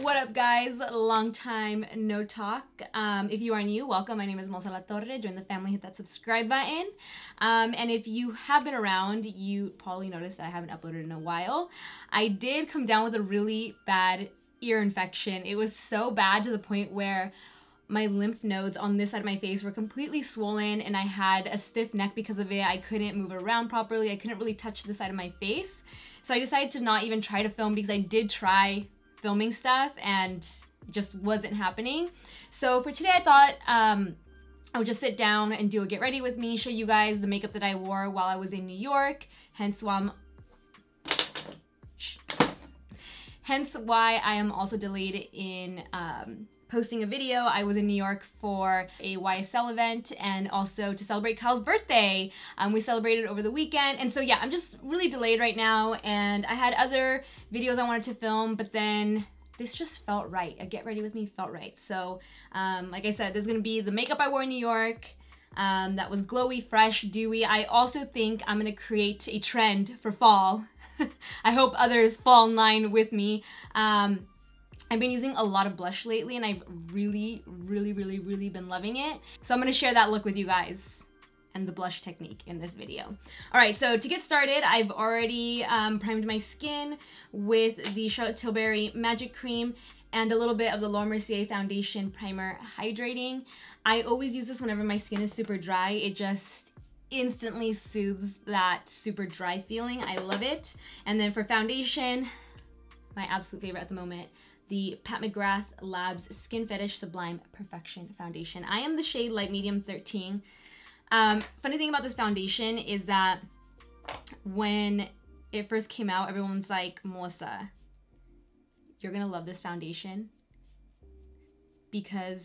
What up, guys? Long time no talk. If you are new, welcome. My name is Alatorre. Join the family, hit that subscribe button. And if you have been around, you probably noticed that I haven't uploaded in a while. I did come down with a really bad ear infection. It was so bad to the point where my lymph nodes on this side of my face were completely swollen and I had a stiff neck because of it. I couldn't move around properly. I couldn't really touch the side of my face. So I decided to not even try to film because I did try filming stuff and it just wasn't happening. So for today I thought I would just sit down and do a get ready with me, show you guys the makeup that I wore while I was in New York, hence why I am also delayed in posting a video. I was in New York for a YSL event and also to celebrate Kyle's birthday. We celebrated over the weekend, and so yeah, I'm just really delayed right now, and I had other videos I wanted to film, but then this just felt right. A get ready with me felt right. So like I said, this is gonna be the makeup I wore in New York. That was glowy, fresh, dewy. I also think I'm gonna create a trend for fall. I hope others fall in line with me. I've been using a lot of blush lately and I've really been loving it. So I'm gonna share that look with you guys and the blush technique in this video. All right, so to get started, I've already primed my skin with the Charlotte Tilbury Magic Cream and a little bit of the Mercier Foundation Primer Hydrating. I always use this whenever my skin is super dry. It just instantly soothes that super dry feeling. I love it. And then for foundation, my absolute favorite at the moment, the McGrath Labs Skin Fetish Sublime Perfection Foundation. I am the shade Light Medium 13. Funny thing about this foundation is that when it first came out, everyone's like, Melissa, you're gonna love this foundation, because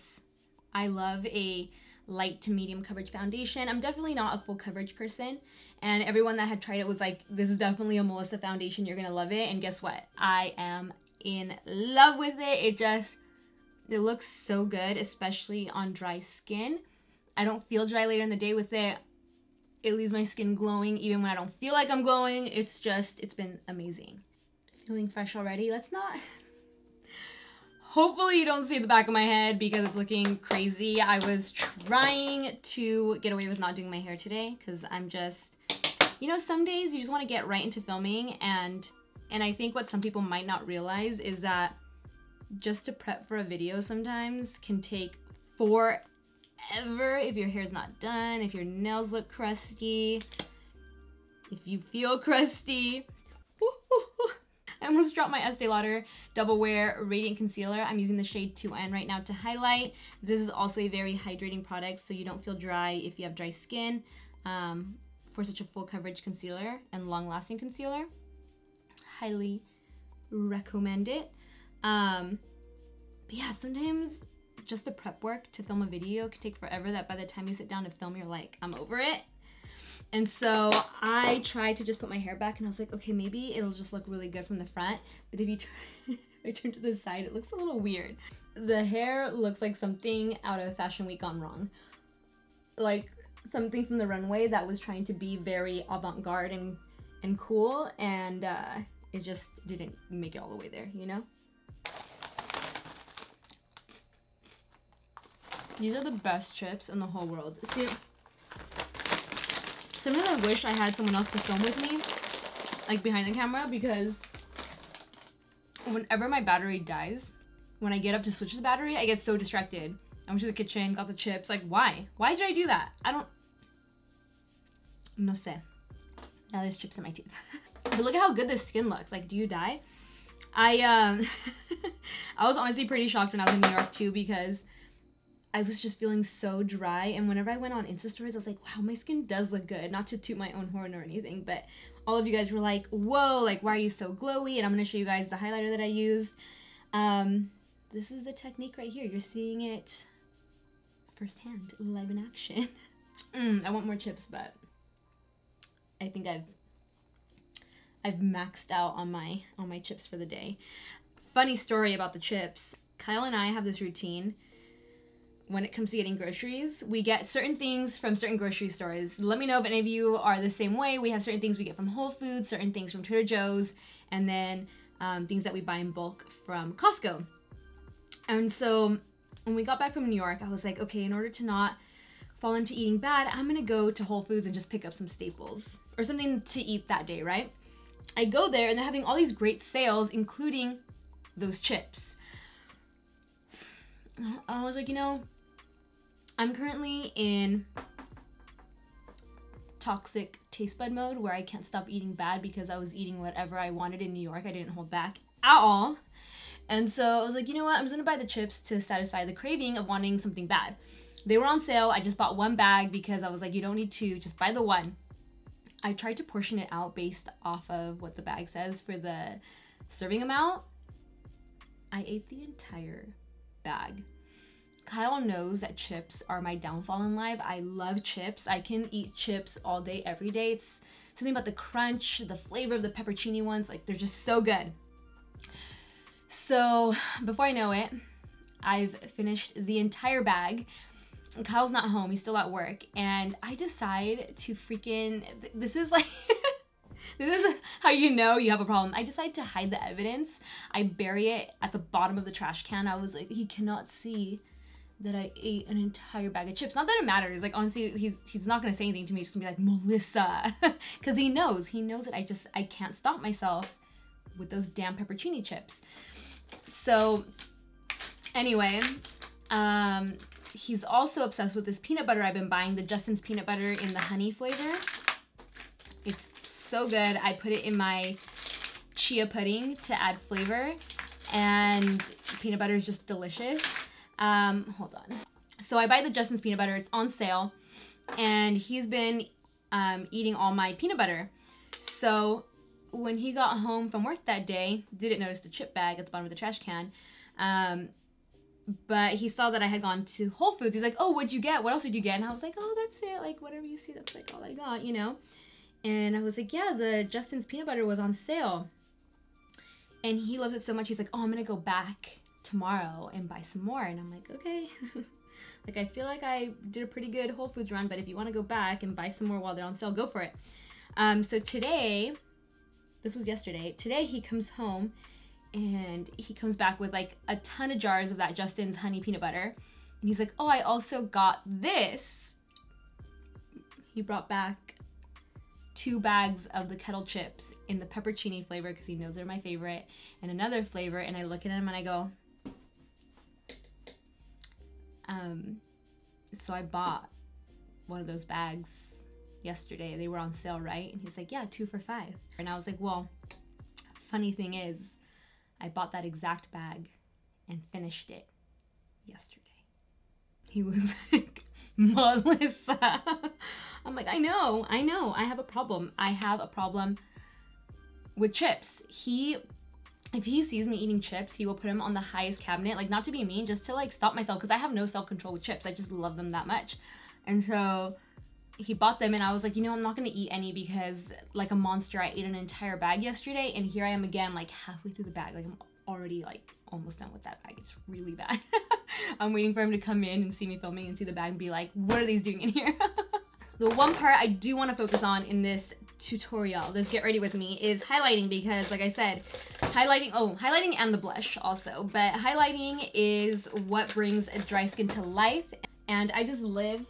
I love a light to medium coverage foundation. I'm definitely not a full coverage person, and everyone that had tried it was like, this is definitely a Melissa foundation, you're gonna love it. And guess what? I am in love with it. It looks so good, especially on dry skin. I don't feel dry later in the day with it. It leaves my skin glowing even when I don't feel like I'm glowing. It's been amazing. Feeling fresh already? Let's not. Hopefully you don't see the back of my head because it's looking crazy. I was trying to get away with not doing my hair today because I'm just, you know, some days you just want to get right into filming, and I think what some people might not realize is that just to prep for a video sometimes can take forever if your hair's not done, if your nails look crusty, if you feel crusty. I almost dropped my Estee Lauder Doublewear Radiant Concealer. I'm using the shade 2N right now to highlight. This is also a very hydrating product, so you don't feel dry if you have dry skin. For such a full coverage concealer and long-lasting concealer, highly recommend it. But yeah, sometimes just the prep work to film a video can take forever, that by the time you sit down to film, you're like, I'm over it. And so I tried to just put my hair back and I was like, okay, maybe it'll just look really good from the front. But if you turn, I turn to the side, it looks a little weird. The hair looks like something out of Fashion Week gone wrong. Like something from the runway that was trying to be very avant-garde and cool, and it just didn't make it all the way there, you know? These are the best chips in the whole world. See, sometimes I wish I had someone else to film with me, like behind the camera, because whenever my battery dies, when I get up to switch the battery, I get so distracted. I went to the kitchen, got the chips, like why? Why did I do that? No sé. Now there's chips in my teeth. But look at how good this skin looks. Like, do you die? I was honestly pretty shocked when I was in New York too, because I was just feeling so dry, and whenever I went on Insta stories, I was like, wow, my skin does look good. Not to toot my own horn or anything, but all of you guys were like, whoa, like, why are you so glowy? And I'm gonna show you guys the highlighter that I used. This is the technique right here. You're seeing it firsthand, live in action. I want more chips, but I think I've maxed out on my chips for the day. Funny story about the chips. Kyle and I have this routine. When it comes to getting groceries, we get certain things from certain grocery stores. Let me know if any of you are the same way. We have certain things we get from Whole Foods, certain things from Trader Joe's, and then things that we buy in bulk from Costco. And so when we got back from New York, I was like, okay, in order to not fall into eating bad, I'm gonna go to Whole Foods and just pick up some staples or something to eat that day, right? I go there and they're having all these great sales, including those chips. I was like, you know, I'm currently in toxic taste bud mode where I can't stop eating bad because I was eating whatever I wanted in New York. I didn't hold back at all. And so I was like, you know what? I'm just gonna buy the chips to satisfy the craving of wanting something bad. They were on sale. I just bought one bag because I was like, you don't need two, just buy the one. I tried to portion it out based off of what the bag says for the serving amount. I ate the entire bag. Kyle knows that chips are my downfall in life. I love chips. I can eat chips all day, every day. It's something about the crunch, the flavor of the pepperoni ones, like they're just so good. So before I know it, I've finished the entire bag. Kyle's not home, he's still at work, and I decide to freaking, this is like, this is how you know you have a problem. I decide to hide the evidence. I bury it at the bottom of the trash can. I was like, he cannot see that I ate an entire bag of chips. Not that it matters, like honestly, he's not gonna say anything to me. He's just gonna be like, Melissa, because he knows that I can't stop myself with those damn pepperoni chips. So anyway, he's also obsessed with this peanut butter I've been buying, the Justin's peanut butter in the honey flavor. It's so good. I put it in my chia pudding to add flavor, and peanut butter is just delicious. Hold on. So I buy the Justin's peanut butter, it's on sale, and he's been eating all my peanut butter. So when he got home from work that day, didn't notice the chip bag at the bottom of the trash can, but he saw that I had gone to Whole Foods. He's like, oh, what'd you get? What else did you get? And I was like, oh, that's it. Like, whatever you see, that's like all I got, you know? And I was like, yeah, the Justin's peanut butter was on sale. And he loves it so much. He's like, oh, I'm gonna go back tomorrow and buy some more. And I'm like, okay. Like, I feel like I did a pretty good Whole Foods run, but if you want to go back and buy some more while they're on sale, go for it. So today, this was yesterday, today he comes home and he comes back with like a ton of jars of that Justin's honey peanut butter. And he's like, oh, I also got this. He brought back 2 bags of the kettle chips in the pepperoni flavor because he knows they're my favorite, and another flavor. And I look at him and I go, so I bought one of those bags yesterday. They were on sale, right? And he's like, yeah, 2 for $5. And I was like, well, funny thing is, I bought that exact bag and finished it yesterday. He was like, Melissa. I'm like, I know, I have a problem. I have a problem with chips. If he sees me eating chips, he will put them on the highest cabinet, like not to be mean, just to like stop myself, because I have no self-control with chips. I just love them that much. And so he bought them and I was like, you know, I'm not gonna eat any because like a monster, I ate an entire bag yesterday, and here I am again, like halfway through the bag. Like I'm already like almost done with that bag. It's really bad. I'm waiting for him to come in and see me filming and see the bag and be like, what are these doing in here? The one part I do want to focus on in this tutorial, this get ready with me, is highlighting, because like I said, highlighting and the blush also, but highlighting is what brings a dry skin to life, and I just live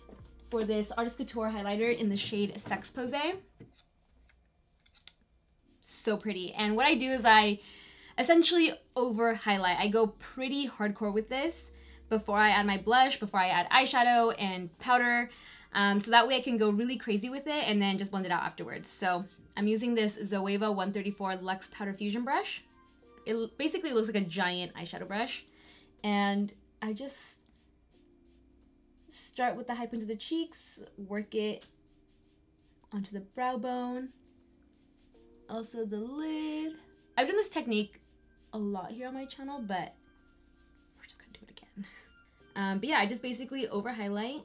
for this Artist Couture highlighter in the shade Sexposé. So pretty. And what I do is I essentially over highlight. I go pretty hardcore with this before I add my blush, before I add eyeshadow and powder, so that way I can go really crazy with it and then just blend it out afterwards. So I'm using this Zoeva 134 Luxe Powder Fusion brush. It basically looks like a giant eyeshadow brush, and I just start with the high points of the cheeks, work it onto the brow bone, also the lid. I've done this technique a lot here on my channel, but we're just gonna do it again. But yeah, I just basically over highlight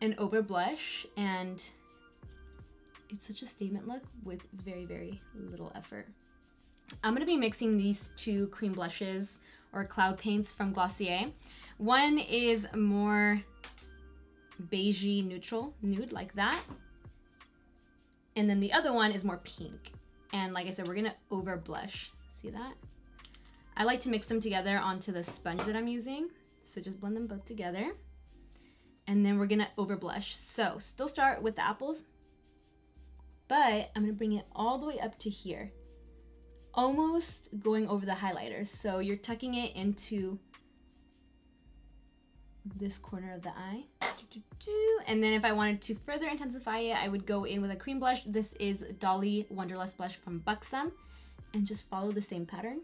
and over blush, and it's such a statement look with very, very little effort. I'm gonna be mixing these 2 cream blushes or cloud paints from Glossier. One is more beigey neutral, nude like that. And then the other one is more pink. And like I said, we're gonna over blush. See that? I like to mix them together onto the sponge that I'm using. So just blend them both together. And then we're gonna over blush. So still start with the apples, but I'm gonna bring it all the way up to here, almost going over the highlighter. So you're tucking it into this corner of the eye. And then if I wanted to further intensify it, I would go in with a cream blush. This is Dolly Wonderlust blush from Buxom, and just follow the same pattern.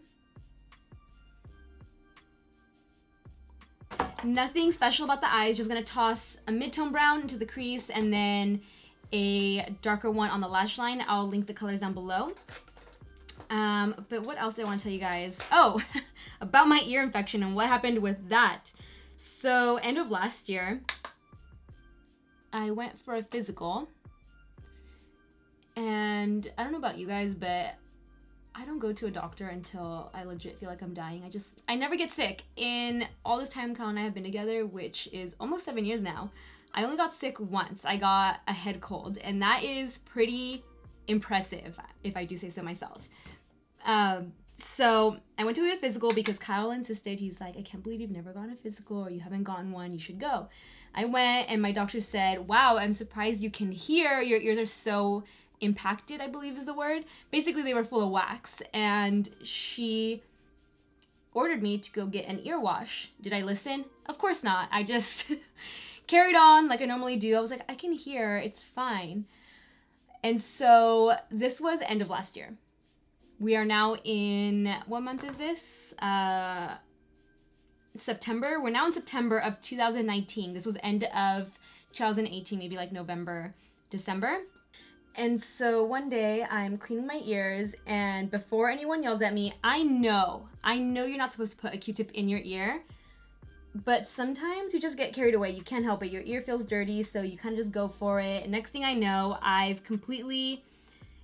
Nothing special about the eyes, just gonna toss a mid-tone brown into the crease and then a darker one on the lash line. I'll link the colors down below. But what else do I want to tell you guys? Oh, about my ear infection and what happened with that. So end of last year, I went for a physical, and I don't know about you guys, but I don't go to a doctor until I legit feel like I'm dying. I never get sick. In all this time Kyle and I have been together, which is almost 7 years now, I only got sick once. I got a head cold, and that is pretty impressive, if I do say so myself. So I went to get a physical because Kyle insisted. He's like, I can't believe you've never gotten a physical or you haven't gotten one. You should go. I went, and my doctor said, wow, I'm surprised you can hear. Your ears are so impacted, I believe is the word. Basically, they were full of wax, and she ordered me to go get an ear wash. Did I listen? Of course not. I just carried on like I normally do. I was like, I can hear, it's fine. And so this was end of last year. We are now in, what month is this? September. We're now in September of 2019. This was end of 2018, maybe like November, December. And so one day I'm cleaning my ears, and before anyone yells at me, I know you're not supposed to put a Q-tip in your ear, but sometimes you just get carried away. You can't help it. Your ear feels dirty, so you kind of just go for it. And next thing I know, I've completely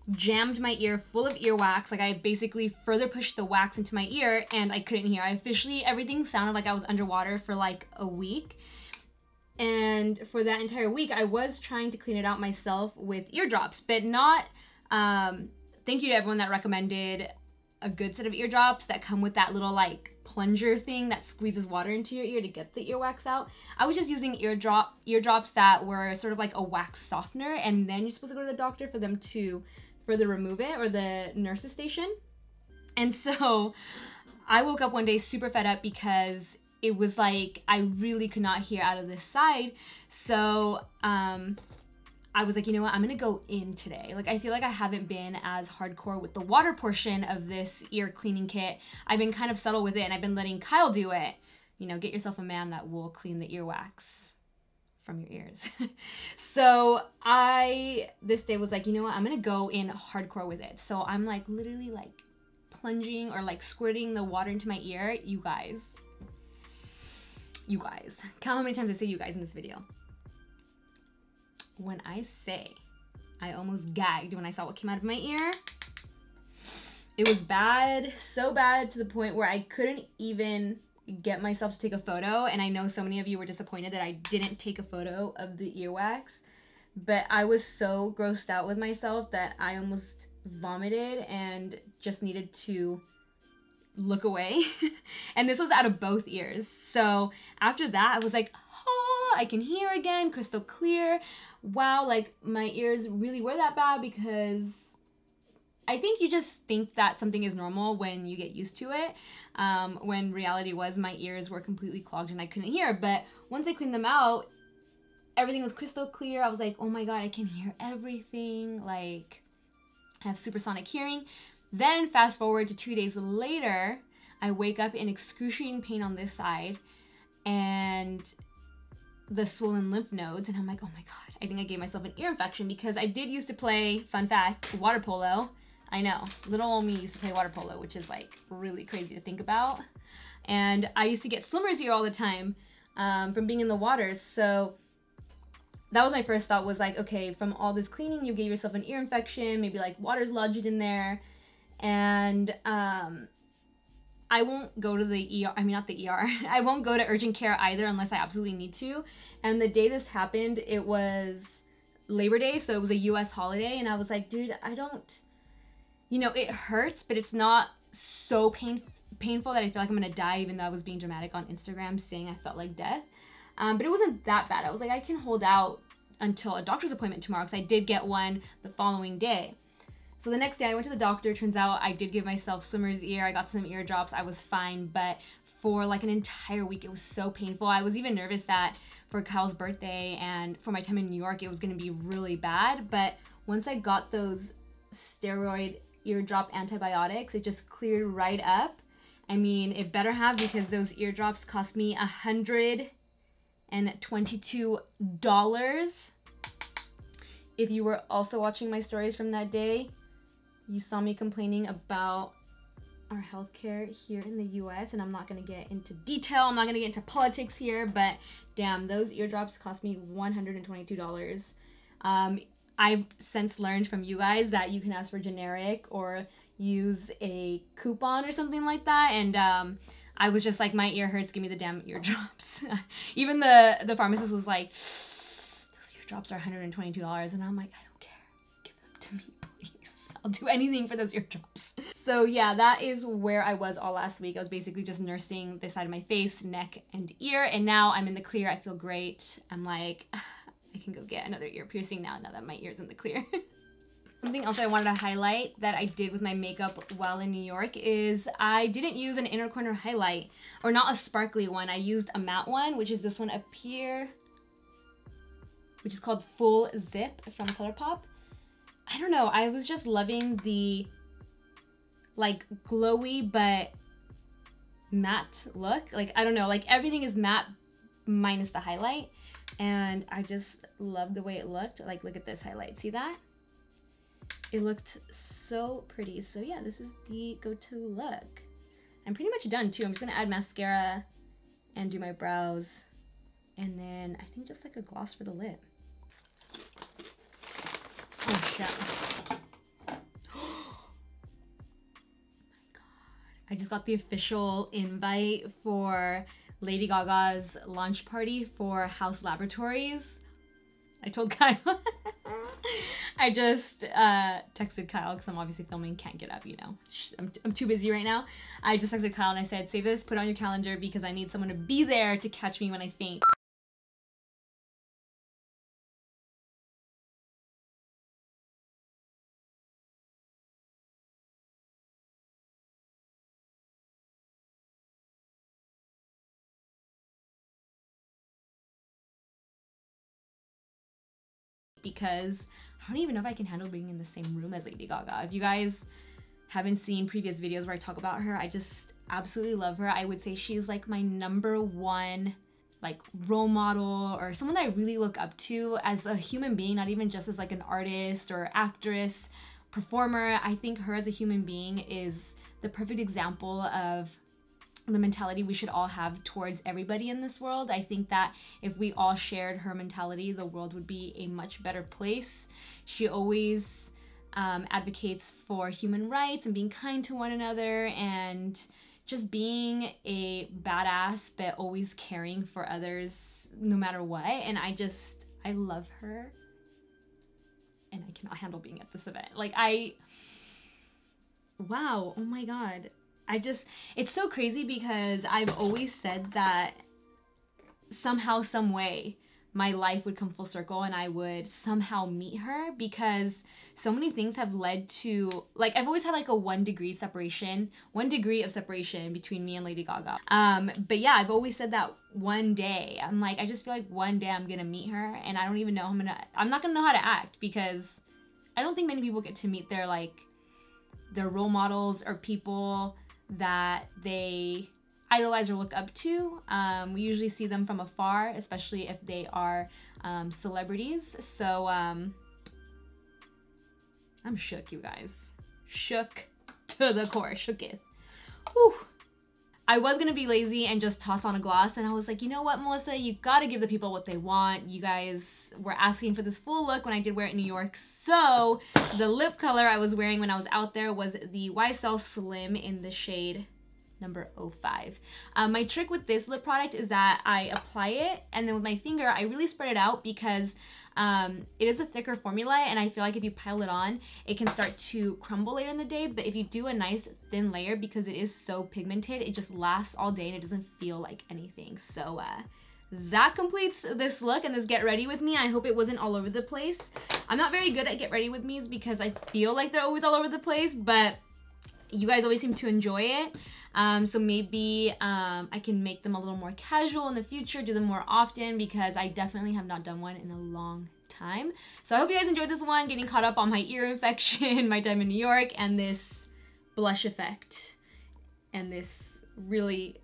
jammed my ear full of earwax. Like, I basically further pushed the wax into my ear, and I couldn't hear. Everything sounded like I was underwater for like a week. And for that entire week, I was trying to clean it out myself with eardrops, but not, thank you to everyone that recommended a good set of eardrops that come with that little like plunger thing that squeezes water into your ear to get the earwax out. I was just using eardrops that were sort of like a wax softener, and then you're supposed to go to the doctor for them to further remove it, or the nurse's station. And so I woke up one day super fed up because it was like I really could not hear out of this side. So I was like, you know what, I'm gonna go in today. Like, I feel like I haven't been as hardcore with the water portion of this ear cleaning kit. I've been kind of subtle with it, and I've been letting Kyle do it. You know, get yourself a man that will clean the earwax from your ears. So this day was like, you know what, I'm gonna go in hardcore with it. So I'm like literally like plunging or like squirting the water into my ear. You guys, count how many times I say you guys in this video. When I say I almost gagged when I saw what came out of my ear, it was bad, so bad to the point where I couldn't even get myself to take a photo. And I know so many of you were disappointed that I didn't take a photo of the earwax, but I was so grossed out with myself that I almost vomited and just needed to look away. And this was out of both ears. So after that, I was like, oh, I can hear again, crystal clear. Wow, like my ears really were that bad, because I think you just think that something is normal when you get used to it. When reality was my ears were completely clogged and I couldn't hear. But once I cleaned them out, everything was crystal clear. I was like, oh my God, I can hear everything. Like, I have supersonic hearing. Then fast forward to 2 days later, I wake up in excruciating pain on this side and the swollen lymph nodes, and I'm like, oh my God, I think I gave myself an ear infection, because I did used to play, fun fact, water polo. I know, little old me used to play water polo, which is like really crazy to think about. And I used to get swimmer's ear all the time from being in the waters. So that was my first thought, was like, okay, from all this cleaning, you gave yourself an ear infection, maybe like water's lodged in there. And I won't go to the ER, I mean, not the ER, I won't go to urgent care either unless I absolutely need to. And the day this happened, it was Labor Day, so it was a US holiday, and I was like, dude, I don't, you know, it hurts, but it's not so painful that I feel like I'm gonna die, even though I was being dramatic on Instagram saying I felt like death. But it wasn't that bad. I was like, I can hold out until a doctor's appointment tomorrow, because I did get one the following day. So the next day I went to the doctor. Turns out I did give myself swimmer's ear. I got some ear drops. I was fine, but for like an entire week it was so painful. I was even nervous that for Kyle's birthday and for my time in New York it was gonna be really bad, but once I got those steroid eardrop antibiotics, it just cleared right up. I mean, it better have, because those eardrops cost me $122. If you were also watching my stories from that day, you saw me complaining about our healthcare here in the US, and I'm not gonna get into detail, I'm not gonna get into politics here, but damn, those eardrops cost me $122. I've since learned from you guys that you can ask for generic or use a coupon or something like that, and I was just like, my ear hurts, give me the damn eardrops. Even the pharmacist was like, those eardrops are $122, and I'm like, I don't care, give them to me, please. I'll do anything for those eardrops. So yeah, that is where I was all last week. I was basically just nursing this side of my face, neck, and ear, and now I'm in the clear. I feel great. I'm like, I can go get another ear piercing now that my ear's in the clear. Something else I wanted to highlight that I did with my makeup while in New York is I didn't use an inner corner highlight, or not a sparkly one. I used a matte one, which is this one up here, which is called Full Zip from Colourpop. I don't know, I was just loving the like glowy but matte look. Like, I don't know, like everything is matte minus the highlight, and I just love the way it looked. Like, look at this highlight, see that? It looked so pretty. So yeah, this is the go-to look. I'm pretty much done too. I'm just gonna add mascara and do my brows, and then I think just like a gloss for the lip. Oh shit. I just got the official invite for Lady Gaga's launch party for House Laboratories. I told Kyle. I just texted Kyle, because I'm obviously filming, can't get up, you know. I'm too busy right now. I just texted Kyle and I said, save this, put it on your calendar, because I need someone to be there to catch me when I faint. Because I don't even know if I can handle being in the same room as Lady Gaga. If you guys haven't seen previous videos where I talk about her, I just absolutely love her. I would say she's like my #1 like role model, or someone that I really look up to as a human being, not even just as like an artist or actress, performer. I think her as a human being is the perfect example of the mentality we should all have towards everybody in this world. I think that if we all shared her mentality, the world would be a much better place. She always advocates for human rights and being kind to one another, and just being a badass but always caring for others no matter what. And I love her, and I cannot handle being at this event. Like, wow, oh my god. It's so crazy, because I've always said that somehow, some way, my life would come full circle and I would somehow meet her, because so many things have led to, like, I've always had like a 1 degree of separation between me and Lady Gaga. But yeah, I've always said that one day, I'm like, I just feel like one day I'm gonna meet her, and I don't even know I'm not gonna know how to act, because I don't think many people get to meet their role models or people that they idolize or look up to. We usually see them from afar, especially if they are celebrities. So I'm shook, you guys. Shook to the core, shooketh. Whew. I was gonna be lazy and just toss on a gloss, and I was like, you know what, Melissa, you gotta give the people what they want. You guys were asking for this full look when I did wear it in New York. So the lip color I was wearing when I was out there was the YSL Slim in the shade number 05. My trick with this lip product is that I apply it, and then with my finger I really spread it out, because It is a thicker formula, and I feel like if you pile it on, it can start to crumble later in the day, but if you do a nice thin layer, because it is so pigmented, it just lasts all day and it doesn't feel like anything. So that completes this look and this get ready with me. I hope it wasn't all over the place. I'm not very good at get ready with me's because I feel like they're always all over the place, but you guys always seem to enjoy it. So maybe I can make them a little more casual in the future, do them more often, because I definitely have not done one in a long time. So I hope you guys enjoyed this one, getting caught up on my ear infection, my time in New York, and this blush effect, and this really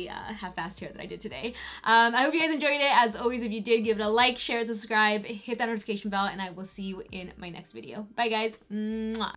half-assed hair that I did today. I hope you guys enjoyed it. As always, if you did, give it a like, share, subscribe, hit that notification bell, and I will see you in my next video. Bye guys. Mwah.